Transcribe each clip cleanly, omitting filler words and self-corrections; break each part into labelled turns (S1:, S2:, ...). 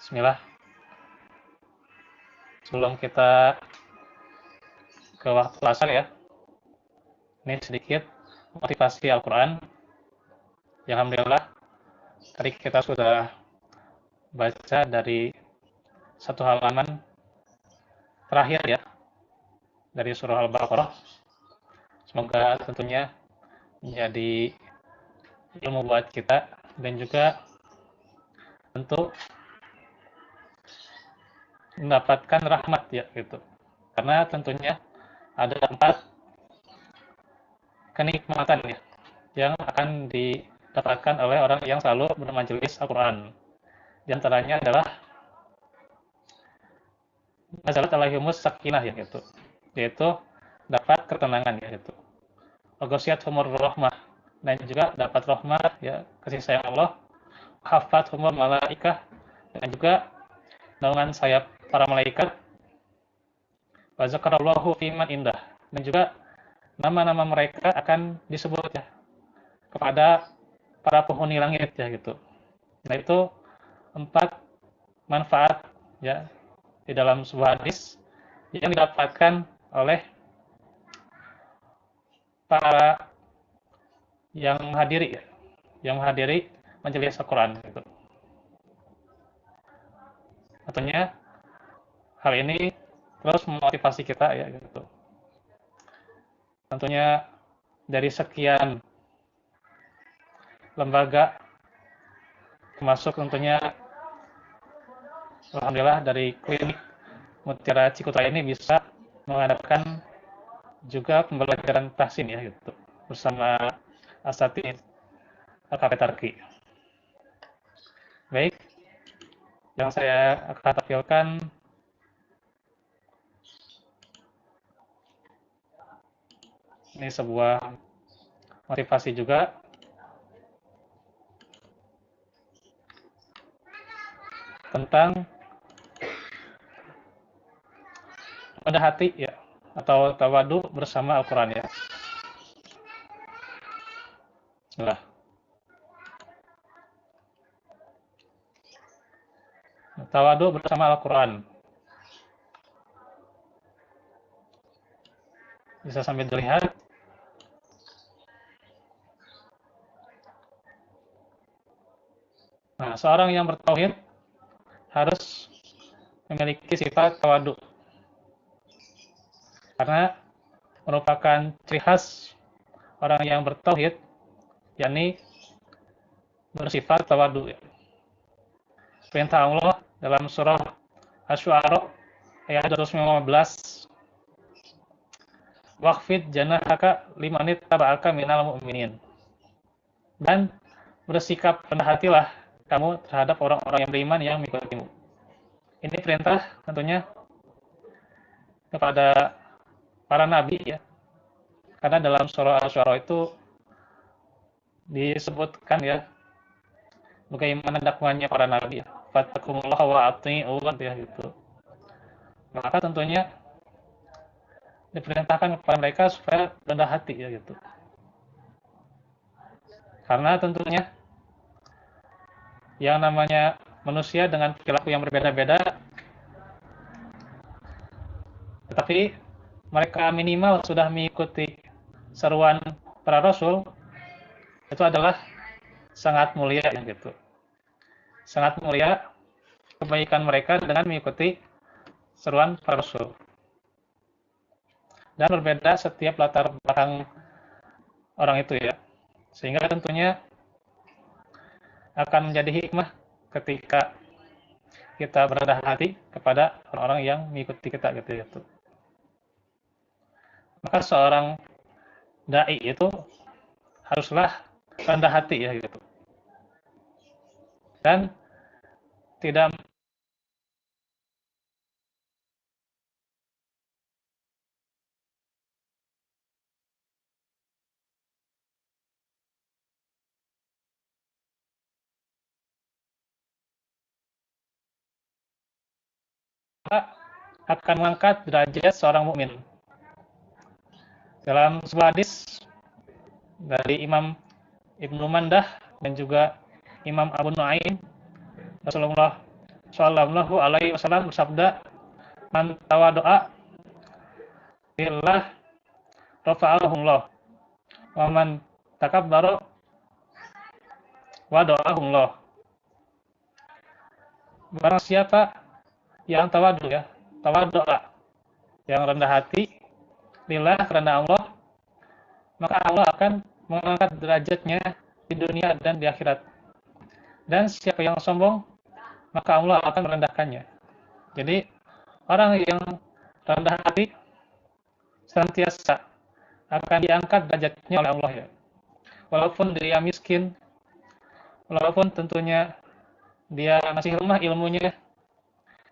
S1: Bismillah. Sebelum kita ke waktu asar ya, ini sedikit motivasi Al-Quran. Alhamdulillah, tadi kita sudah baca dari satu halaman terakhir ya, dari surah Al-Baqarah. Semoga tentunya menjadi ilmu buat kita dan juga tentu mendapatkan rahmat ya gitu. Karena tentunya ada 4 kenikmatan ya yang akan didapatkan oleh orang yang selalu bermajelis Al-Quran. Di antaranya adalah nazalat alaihimus sakinah ya gitu. Yaitu dapat ketenangan ya gitu. Wagosiyat humur rahmah dan juga dapat rahmat ya kasih sayang Allah. Hafat humur malaikah dan juga naungan sayap para malaikat. Wa zakarallahu fiman indah dan juga nama-nama mereka akan disebut ya kepada para penghuni langit ya gitu. Nah itu 4 manfaat ya di dalam sebuah hadis yang didapatkan oleh para yang menghadiri ya, yang menghadiri majelis Al-Quran gitu. Tentunya hal ini terus memotivasi kita ya gitu. Tentunya dari sekian lembaga termasuk tentunya alhamdulillah dari klinik Mutiara Cikutra ini bisa mengadakan juga pembelajaran tahsin ya gitu bersama asatidz KP Tarki. Baik, yang saya akan tampilkan ini sebuah motivasi juga tentang pada hati ya atau tawadu bersama Al-Quran ya. Bismillah. Tawadu bersama Al-Quran. Bisa sambil dilihat. Nah, seorang yang bertauhid harus memiliki sifat tawadu. Karena merupakan ciri khas orang yang bertauhid, yakni bersifat tawadu. Perintah Allah dalam surah Asy-Syu'ara ayat 215, waqfid janahaka limanit taba'aka minal mu'minin. Dan bersikap rendah hatilah kamu terhadap orang-orang yang beriman yang mengikutimu. Ini perintah tentunya kepada para nabi ya. Karena dalam surah Asy-Syu'ara itu disebutkan ya bagaimana dakwaannya para nabi ya. Fattaqullaha wa atii'un ya gitu. Maka tentunya diperintahkan kepada mereka supaya rendah hati ya gitu. Karena tentunya yang namanya manusia dengan perilaku yang berbeda-beda, tetapi mereka minimal sudah mengikuti seruan para rasul, itu adalah sangat mulia ya gitu. Sangat mulia kebaikan mereka dengan mengikuti seruan para rasul. Dan berbeda setiap latar belakang orang itu ya. Sehingga tentunya akan menjadi hikmah ketika kita berendah hati kepada orang-orang yang mengikuti kita gitu. Maka seorang dai itu haruslah rendah hati ya gitu. Dan tidak akan mengangkat derajat seorang mukmin. Dalam sebuah hadis dari Imam Ibnu Mandah dan juga Imam Abu Nuaim, Rasulullah Shallallahu alaihi wasallam bersabda, man tawadoa lillah rafa'ahullah wa man takabbara wada'ahullah. Barang siapa yang tawadu ya, tawadoa, yang rendah hati lillah karena Allah, maka Allah akan mengangkat derajatnya di dunia dan di akhirat. Dan siapa yang sombong, maka Allah akan merendahkannya. Jadi orang yang rendah hati senantiasa akan diangkat derajatnya oleh Allah ya. Walaupun dia miskin, walaupun tentunya dia masih lemah ilmunya,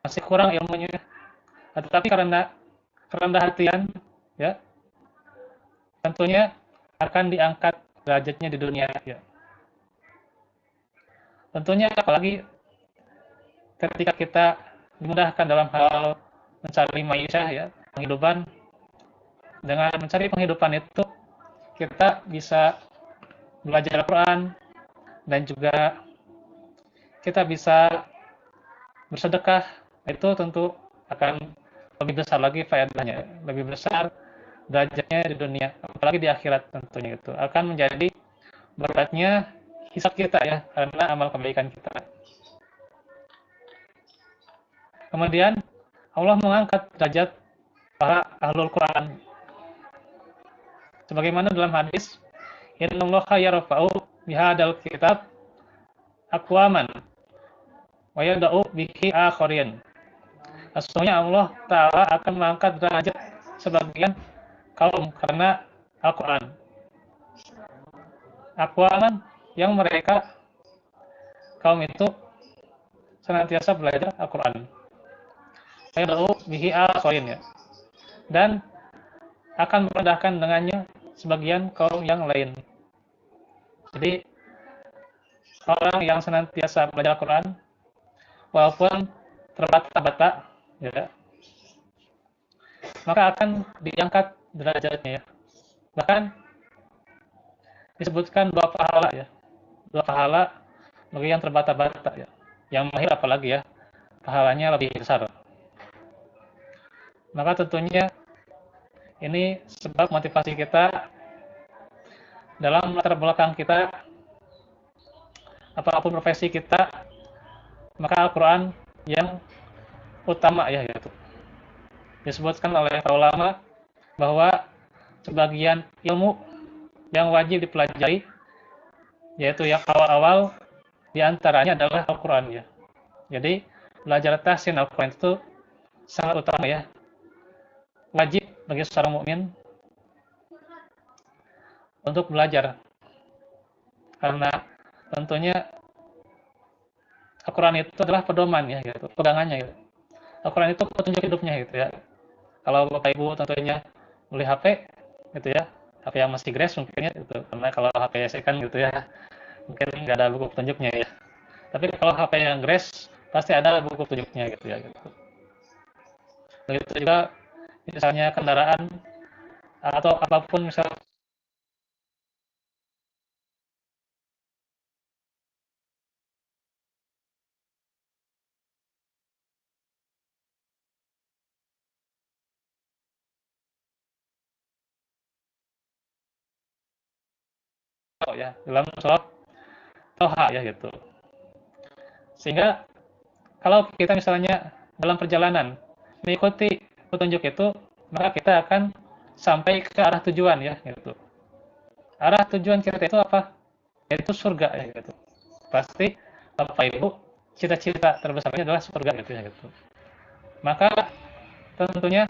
S1: masih kurang ilmunya, tetapi karena kerendahan hatian ya, tentunya akan diangkat derajatnya di dunia ya. Tentunya apalagi ketika kita dimudahkan dalam hal mencari ma'isyah ya, penghidupan. Dengan mencari penghidupan itu kita bisa belajar Al-Quran dan juga kita bisa bersedekah. Itu tentu akan lebih besar lagi faedahnya, lebih besar derajatnya di dunia, apalagi di akhirat tentunya itu akan menjadi berkatnya hisab kita ya, karena amal kebaikan kita. Kemudian Allah mengangkat derajat para ahlul Quran. Sebagaimana dalam hadis, innallaha yarfa'u bihadzal kitab aqwaman wa yada'u bihi akharin. Sesungguhnya Allah Ta'ala akan mengangkat derajat sebagian kaum karena Al-Quran. Aqwaman yang mereka kaum itu senantiasa belajar Al-Quran. Wa yada'u bihi akharin ya. Dan akan merendahkan dengannya sebagian kaum yang lain. Jadi orang yang senantiasa belajar Al-Quran walaupun terbata-bata ya, maka akan diangkat derajatnya ya. Bahkan disebutkan dua pahala ya, dua pahala bagi yang terbata-bata ya. Yang mahir apalagi ya, pahalanya lebih besar. Maka tentunya ini sebab motivasi kita dalam latar belakang kita, apapun profesi kita, maka Al-Quran yang utama ya gitu. Disebutkan oleh para ulama bahwa sebagian ilmu yang wajib dipelajari, yaitu yang awal-awal diantaranya adalah Al-Quran ya. Jadi belajar tahsin Al-Quran itu sangat utama ya, wajib bagi seorang mukmin untuk belajar, karena tentunya Al-Quran itu adalah pedoman ya gitu, pegangannya gitu. Al-Quran itu petunjuk hidupnya gitu ya. Kalau Bapak Ibu tentunya beli HP gitu ya, HP yang masih grace mungkin ya gitu, karena kalau HP second gitu ya mungkin nggak ada buku petunjuknya ya. Tapi kalau HP yang grace pasti ada buku petunjuknya gitu ya gitu. Begitu juga misalnya kendaraan atau apapun misal ya dalam surat Toha ya gitu. Sehingga kalau kita misalnya dalam perjalanan mengikuti petunjuk itu, maka kita akan sampai ke arah tujuan ya gitu. Arah tujuan kita itu apa? Yaitu surga ya gitu. Pasti Bapak Ibu cita-cita terbesarnya adalah surga gitu ya gitu. Maka tentunya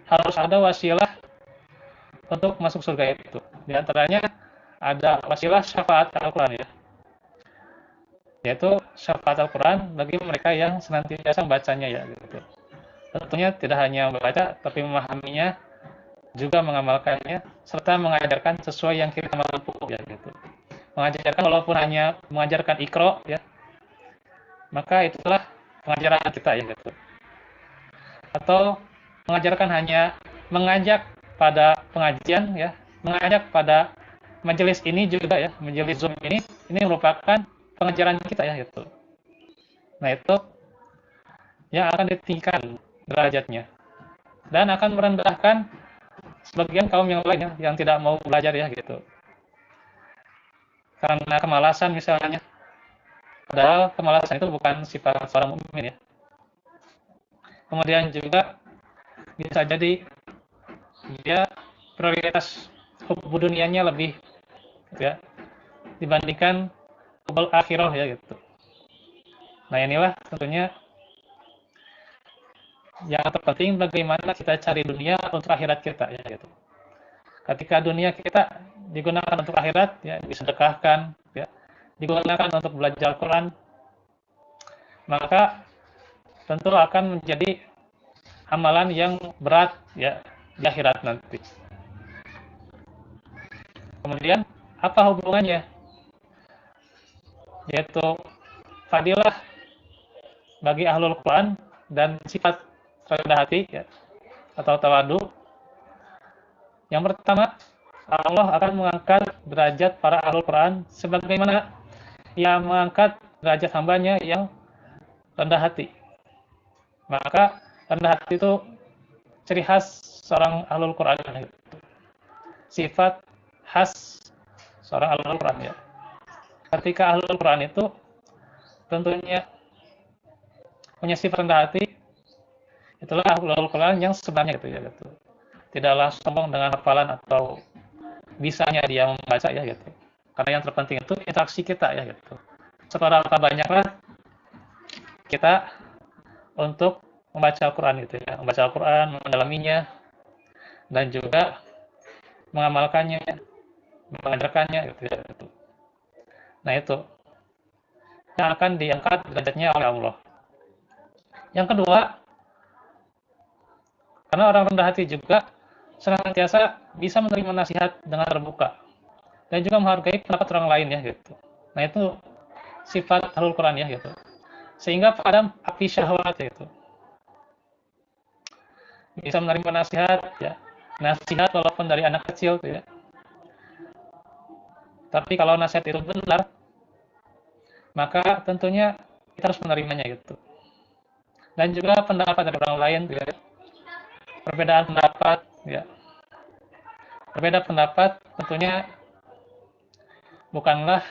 S1: harus ada wasilah untuk masuk surga itu. Di antaranya ada wasilah syafaat Al-Quran ya. Yaitu syafaat Al-Quran bagi mereka yang senantiasa membacanya ya gitu. Tentunya tidak hanya membaca tapi memahaminya, juga mengamalkannya serta mengajarkan sesuai yang kita mampu ya gitu. Mengajarkan walaupun hanya mengajarkan ikro ya, maka itulah pengajaran kita ya gitu. Atau mengajarkan hanya mengajak pada pengajian ya, mengajak pada majelis ini juga ya, majelis Zoom ini merupakan pengajaran kita ya gitu. Nah itu yang akan ditinggikan derajatnya dan akan merendahkan sebagian kaum yang lainnya yang tidak mau belajar ya gitu. Karena kemalasan misalnya. Padahal kemalasan itu bukan sifat seorang mukmin ya. Kemudian juga bisa jadi dia prioritas hubbu dunianya lebih gitu ya dibandingkan hubbul akhirah ya gitu. Nah, inilah tentunya yang terpenting bagaimana kita cari dunia untuk akhirat kita ya gitu. Ketika dunia kita digunakan untuk akhirat ya disedekahkan ya, digunakan untuk belajar Al-Qur'an, maka tentu akan menjadi amalan yang berat ya di akhirat nanti. Kemudian apa hubungannya? Yaitu fadilah bagi ahlul Quran dan sifat rendah hati ya, atau tawadu. Yang pertama, Allah akan mengangkat derajat para ahlul Quran sebagaimana ia mengangkat derajat hambanya yang rendah hati. Maka rendah hati itu ciri khas seorang ahlul Quran, sifat khas seorang ahlul Quran ya. Ketika ahlul Quran itu tentunya punya sifat rendah hati, itulah ahlul Quran yang sebenarnya gitu ya gitu. Tidaklah sombong dengan hafalan atau bisanya dia membaca ya gitu. Karena yang terpenting itu interaksi kita ya gitu. Seberapa banyaklah kita untuk membaca Al-Quran gitu ya, membaca Al-Quran, mendalaminya, dan juga mengamalkannya, mengajarkannya gitu ya. Gitu. Nah itu yang akan diangkat derajatnya oleh Allah. Yang kedua, karena orang rendah hati juga senantiasa bisa menerima nasihat dengan terbuka dan juga menghargai pendapat orang lain ya gitu. Nah itu sifat ahlul Quran ya gitu. Sehingga padam api syahwat ya gitu. Bisa menerima nasihat ya. Nasihat walaupun dari anak kecil ya. Tapi kalau nasihat itu benar, maka tentunya kita harus menerimanya gitu. Dan juga pendapat dari orang lain ya. Perbedaan pendapat ya. Berbeda pendapat tentunya bukanlah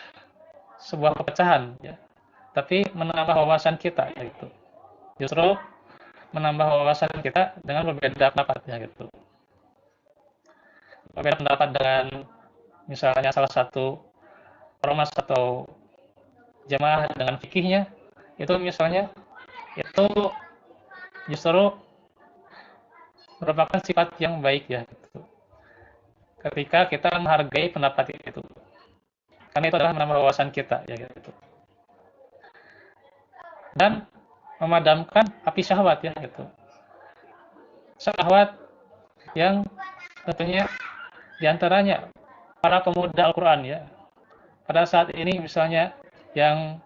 S1: sebuah perpecahan ya, tapi menambah wawasan kita ya gitu. Justru menambah wawasan kita dengan berbeda pendapat ya gitu. Berbeda pendapat dengan misalnya salah satu ormas atau jamaah dengan fikihnya itu misalnya itu justru merupakan sifat yang baik ya gitu. Ketika kita menghargai pendapat itu, karena itu adalah menambah wawasan kita ya gitu. Dan memadamkan api syahwat ya gitu. Syahwat yang tentunya diantaranya para pemuda Al-Quran ya. Pada saat ini misalnya yang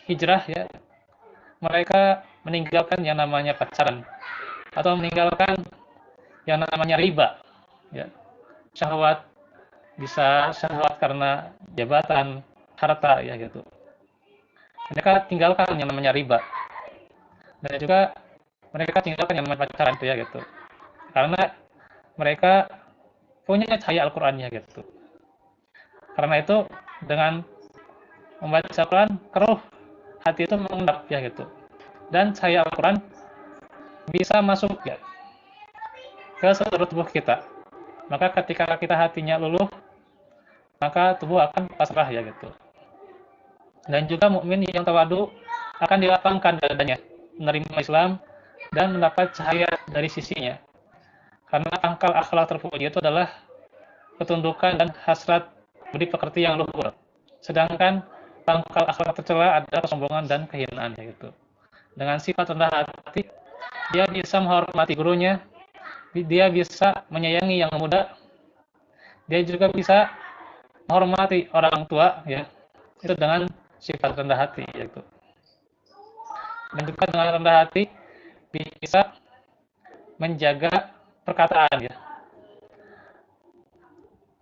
S1: hijrah ya, mereka meninggalkan yang namanya pacaran atau meninggalkan yang namanya riba ya. Syahwat bisa syahwat karena jabatan, harta ya gitu. Mereka tinggalkan yang namanya riba. Dan juga mereka tinggalkan yang namanya pacaran itu ya gitu. Karena mereka punya cahaya Al-Qur'annya gitu. Karena itu dengan membaca Al-Qur'an keruh hati itu mengendap ya gitu. Dan cahaya Al-Qur'an bisa masuk ya ke seluruh tubuh kita. Maka ketika kita hatinya luluh, maka tubuh akan pasrah ya gitu. Dan juga mukmin yang tawadu akan dilapangkan dadanya, menerima Islam dan mendapat cahaya dari sisinya. Karena pangkal akhlak terpuji itu adalah ketundukan dan hasrat budi pekerti yang luhur. Sedangkan pangkal akhlak tercela adalah kesombongan dan kehinaan ya gitu. Dengan sifat rendah hati, dia bisa menghormati gurunya, dia bisa menyayangi yang muda, dia juga bisa menghormati orang tua ya. Itu dengan sifat rendah hati yaitu. Dan juga dengan rendah hati bisa menjaga perkataan ya.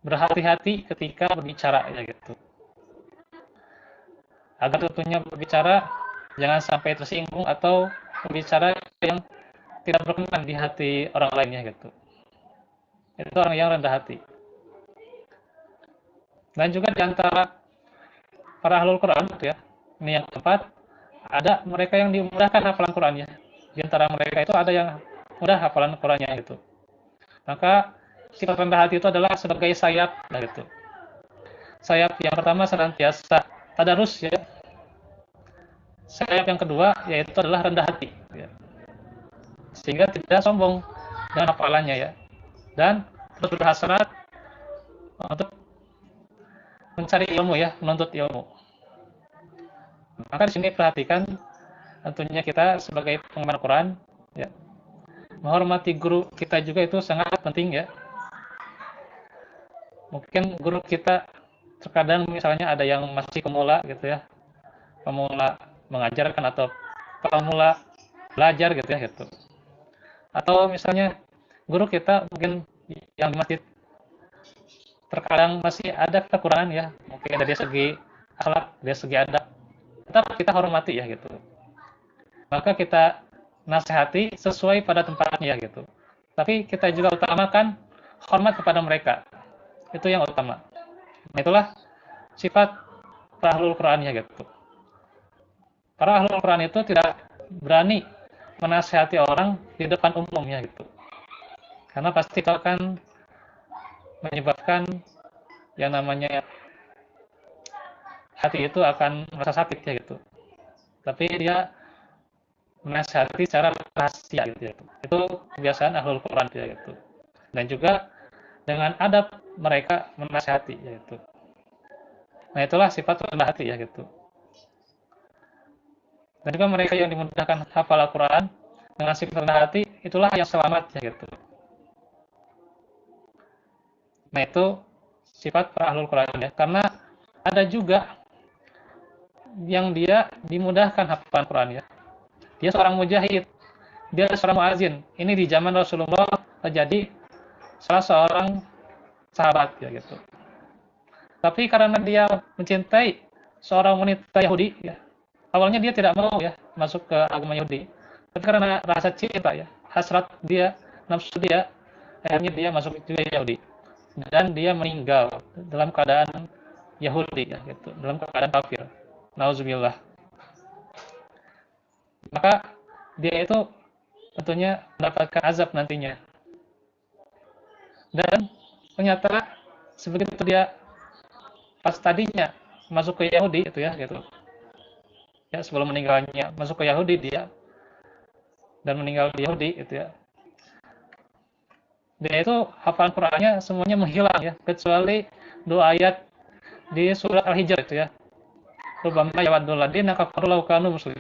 S1: Berhati-hati ketika berbicara ya gitu. Agar tentunya berbicara jangan sampai tersinggung atau pembicara yang tidak berkenan di hati orang lainnya gitu. Itu orang yang rendah hati. Dan juga di antara para ahlul Quran gitu ya. Ini yang keempat, ada mereka yang dimudahkan hafalan Qurannya. Di antara mereka itu ada yang mudah hafalan Qurannya gitu. Maka sifat rendah hati itu adalah sebagai sayap lah gitu. Sayap yang pertama senantiasa tadarus ya. Sayap yang kedua yaitu adalah rendah hati ya. Sehingga tidak sombong dengan hafalannya ya. Dan terus berhasrat untuk mencari ilmu ya, menuntut ilmu. Maka di sini perhatikan tentunya kita sebagai penggemar Quran ya, menghormati guru kita juga itu sangat penting ya. Mungkin guru kita terkadang misalnya ada yang masih pemula gitu ya, pemula mengajarkan atau pemula belajar gitu ya gitu. Atau misalnya guru kita mungkin yang di masjid terkadang masih ada kekurangan ya, mungkin dari segi akhlak, dari segi adab. Tetap kita hormati ya gitu. Maka kita nasihati sesuai pada tempatnya gitu. Tapi kita juga utamakan hormat kepada mereka. Itu yang utama. Nah, itulah sifat para ahlul Quran ya gitu. Para ahlul Quran itu tidak berani menasihati orang di depan umumnya gitu. Karena pasti itu akan menyebabkan yang namanya hati itu akan merasa sakit ya gitu. Tapi dia menasihati secara rahasia gitu ya. Itu kebiasaan ahlul Quran ya gitu. Dan juga dengan adab mereka menasihati ya gitu. Nah, itulah sifat rendah hati ya gitu. Dan juga mereka yang dimudahkan hafal Al-Quran dengan sifat rendah hati, itulah yang selamat ya gitu. Nah, itu sifat para ahlul Quran ya. Karena ada juga yang dia dimudahkan hafalan Quran ya. Dia seorang mujahid, dia seorang muazin. Ini di zaman Rasulullah terjadi salah seorang sahabat ya gitu. Tapi karena dia mencintai seorang wanita Yahudi ya, awalnya dia tidak mau ya masuk ke agama Yahudi. Tapi karena rasa cinta ya, hasrat dia, nafsu dia, akhirnya dia masuk juga Yahudi. Dan dia meninggal dalam keadaan Yahudi ya gitu, dalam keadaan kafir. Nauzubillah. Maka dia itu tentunya mendapatkan azab nantinya. Dan ternyata sebegitu dia pas tadinya masuk ke Yahudi itu ya gitu. Ya sebelum meninggalnya masuk ke Yahudi dia dan meninggal di Yahudi itu ya. Dia itu hafalan Qur'annya semuanya menghilang ya, kecuali dua ayat di surat Al-Hijr itu ya. Rubbama yawaddul ladzina kafaru law kanu muslimin.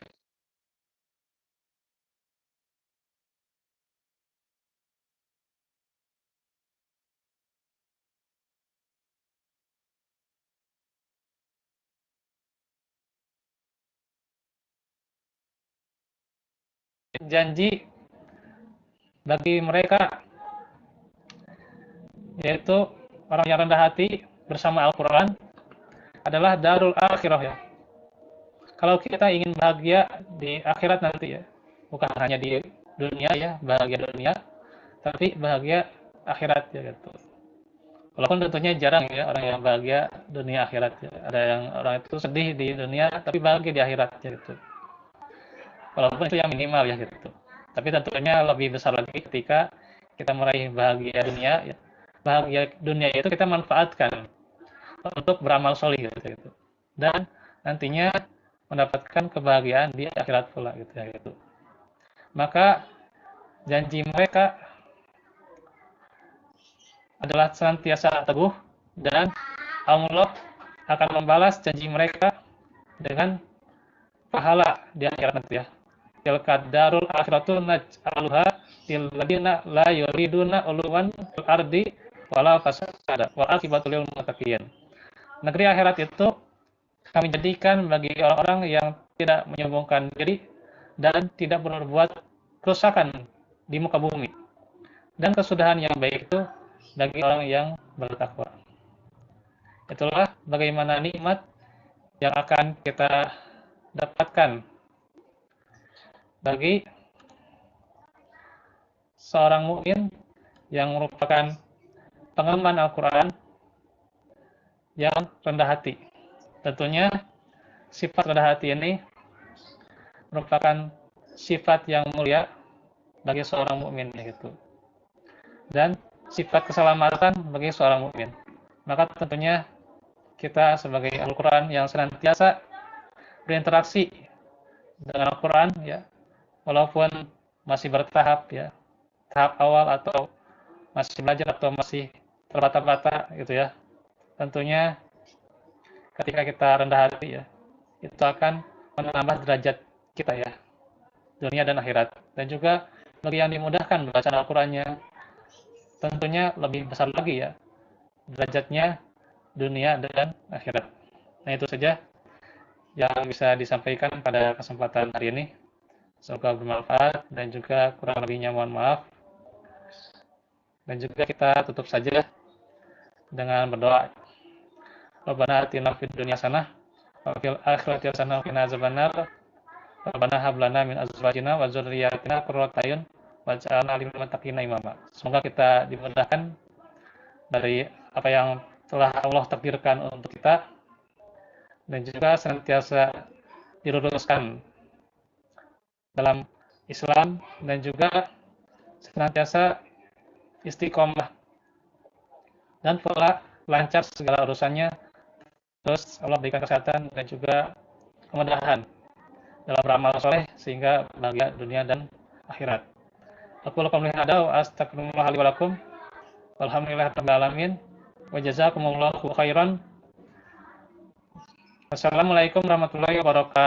S1: Janji bagi mereka yaitu orang yang rendah hati bersama Al-Qur'an adalah darul akhirah ya. Kalau kita ingin bahagia di akhirat nanti ya, bukan hanya di dunia ya, bahagia dunia, tapi bahagia akhirat ya gitu. Walaupun tentunya jarang ya orang yang bahagia dunia akhirat ya. Ada yang orang itu sedih di dunia tapi bahagia di akhirat ya gitu. Walaupun itu yang minimal ya gitu. Tapi tentunya lebih besar lagi ketika kita meraih bahagia dunia ya. Bahagia dunia itu kita manfaatkan untuk beramal solih gitu. Dan nantinya mendapatkan kebahagiaan di akhirat pula gitu ya gitu. Maka janji mereka adalah senantiasa teguh dan Allah akan membalas janji mereka dengan pahala di akhirat nanti ya. Tilka darul akhiratu naj'aluha lil ladina la yuriduna uluwan fil ardi wala fasada wa akibatul lil muttaqin. Negeri akhirat itu kami jadikan bagi orang-orang yang tidak menyombongkan diri dan tidak berbuat kerusakan di muka bumi. Dan kesudahan yang baik itu bagi orang yang bertakwa. Itulah bagaimana nikmat yang akan kita dapatkan bagi seorang mukmin yang merupakan pengemban Al-Quran yang rendah hati. Tentunya sifat rendah hati ini merupakan sifat yang mulia bagi seorang mukmin gitu. Dan sifat keselamatan bagi seorang mukmin. Maka tentunya kita sebagai Al-Quran yang senantiasa berinteraksi dengan Al-Quran ya, walaupun masih bertahap ya, tahap awal atau masih belajar atau masih terbata-bata gitu ya. Tentunya ketika kita rendah hati ya, itu akan menambah derajat kita ya, dunia dan akhirat. Dan juga bagi yang dimudahkan bacaan Al-Qur'annya, tentunya lebih besar lagi ya derajatnya dunia dan akhirat. Nah, itu saja yang bisa disampaikan pada kesempatan hari ini. Semoga bermanfaat dan juga kurang lebihnya mohon maaf. Dan juga kita tutup saja dengan berdoa. Rabbana atina fid dunya hasanah wa fil akhirati hasanah wa qina azabannar. Rabbana hab lana min azwajina wa dzurriyyatina qurrata a'yun waj'alna lil muttaqina imama. Semoga kita dimudahkan dari apa yang telah Allah takdirkan untuk kita dan juga senantiasa diluruskan dalam Islam dan juga senantiasa istiqomah dan pula lancar segala urusannya. Terus Allah berikan kesehatan dan juga kemudahan dalam beramal soleh sehingga bahagia dunia dan akhirat. Aku lakukan hada wa astagfirullah li wa lakum. Walhamdulillahirabbil alamin. Wa jazakumullahu khairan. Wassalamualaikum warahmatullahi wabarakatuh.